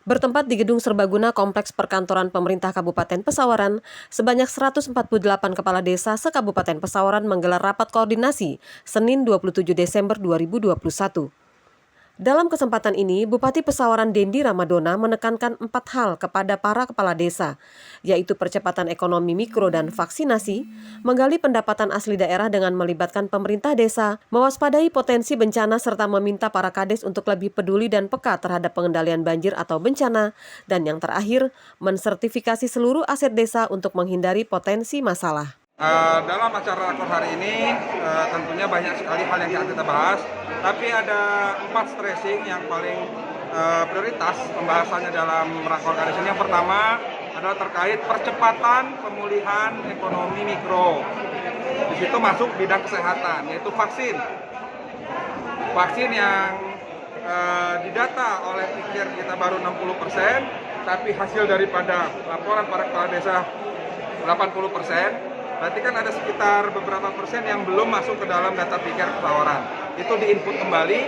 Bertempat di Gedung Serbaguna Kompleks Perkantoran Pemerintah Kabupaten Pesawaran, sebanyak 148 kepala desa se-Kabupaten Pesawaran menggelar rapat koordinasi Senin 27 Desember 2021. Dalam kesempatan ini, Bupati Pesawaran Dendi Ramadona menekankan 4 hal kepada para kepala desa, yaitu percepatan ekonomi mikro dan vaksinasi, menggali pendapatan asli daerah dengan melibatkan pemerintah desa, mewaspadai potensi bencana serta meminta para kades untuk lebih peduli dan peka terhadap pengendalian banjir atau bencana, dan yang terakhir, mensertifikasi seluruh aset desa untuk menghindari potensi masalah. Dalam acara rakor hari ini tentunya banyak sekali hal yang kita bahas, tapi ada 4 stressing yang paling prioritas pembahasannya dalam rakor kali ini. Yang pertama adalah terkait percepatan pemulihan ekonomi mikro. Di situ masuk bidang kesehatan, yaitu vaksin. Vaksin yang didata oleh pikir kita baru 60%, tapi hasil daripada laporan para kepala desa 80%. Berarti kan ada sekitar beberapa persen yang belum masuk ke dalam data pikir Pesawaran. Itu diinput kembali.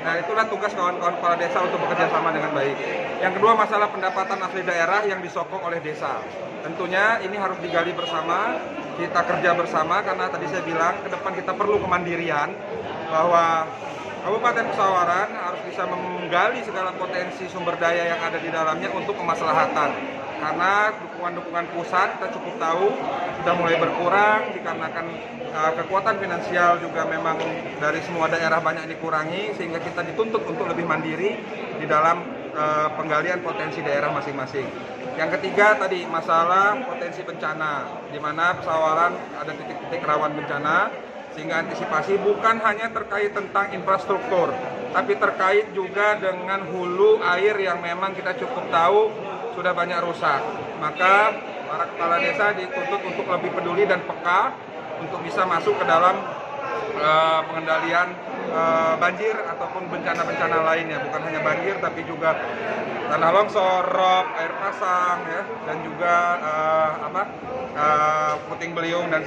Nah, itulah tugas kawan-kawan kepala desa untuk bekerja sama dengan baik. Yang kedua, masalah pendapatan asli daerah yang disokong oleh desa. Tentunya ini harus digali bersama, kita kerja bersama, karena tadi saya bilang ke depan kita perlu kemandirian, bahwa Kabupaten Pesawaran harus bisa menggali segala potensi sumber daya yang ada di dalamnya untuk kemaslahatan. Karena dukungan-dukungan pusat kita cukup tahu sudah mulai berkurang dikarenakan kekuatan finansial juga memang dari semua daerah banyak dikurangi, sehingga kita dituntut untuk lebih mandiri di dalam penggalian potensi daerah masing-masing. Yang ketiga tadi masalah potensi bencana, di mana Pesawaran ada titik-titik rawan bencana, sehingga antisipasi bukan hanya terkait tentang infrastruktur, tapi terkait juga dengan hulu air yang memang kita cukup tahu sudah banyak rusak. Maka para kepala desa dituntut untuk lebih peduli dan peka untuk bisa masuk ke dalam pengendalian banjir ataupun bencana-bencana lainnya. Bukan hanya banjir, tapi juga tanah longsor, rob, air pasang, ya, dan juga puting beliung dan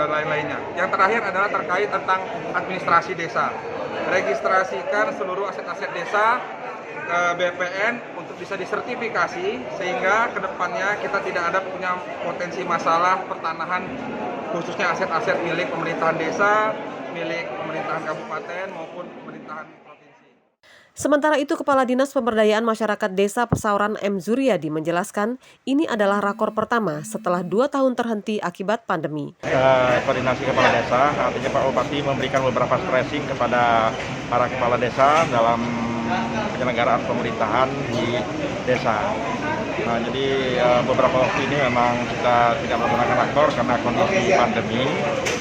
lain-lainnya. Yang terakhir adalah terkait tentang administrasi desa. Registrasikan seluruh aset-aset desa ke BPN untuk bisa disertifikasi, sehingga kedepannya kita tidak ada punya potensi masalah pertanahan, khususnya aset-aset milik pemerintahan desa, milik pemerintahan kabupaten maupun pemerintahan provinsi. Sementara itu, Kepala Dinas Pemberdayaan Masyarakat Desa Pesawaran M. Zuryadi menjelaskan ini adalah rakor pertama setelah 2 tahun terhenti akibat pandemi. Koordinasi kepala desa, artinya Pak Bupati memberikan beberapa stressing kepada para kepala desa dalam penyelenggaraan pemerintahan di desa. Jadi beberapa waktu ini memang kita tidak melaksanakan rakor karena kondisi pandemi.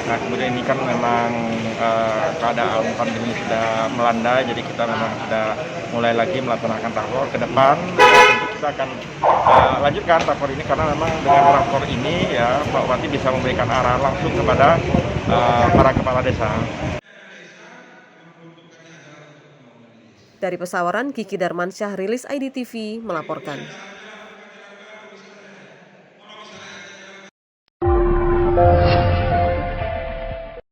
Nah, kemudian ini kan memang keadaan pandemi sudah melanda, jadi kita memang sudah mulai lagi melaksanakan rakor. Ke depan tentu kita akan lanjutkan rakor ini, karena memang dengan rakor ini ya Pak Bupati bisa memberikan arahan langsung kepada para kepala desa. Dari Pesawaran, Kiki Darmansyah, Rilis IDTV melaporkan.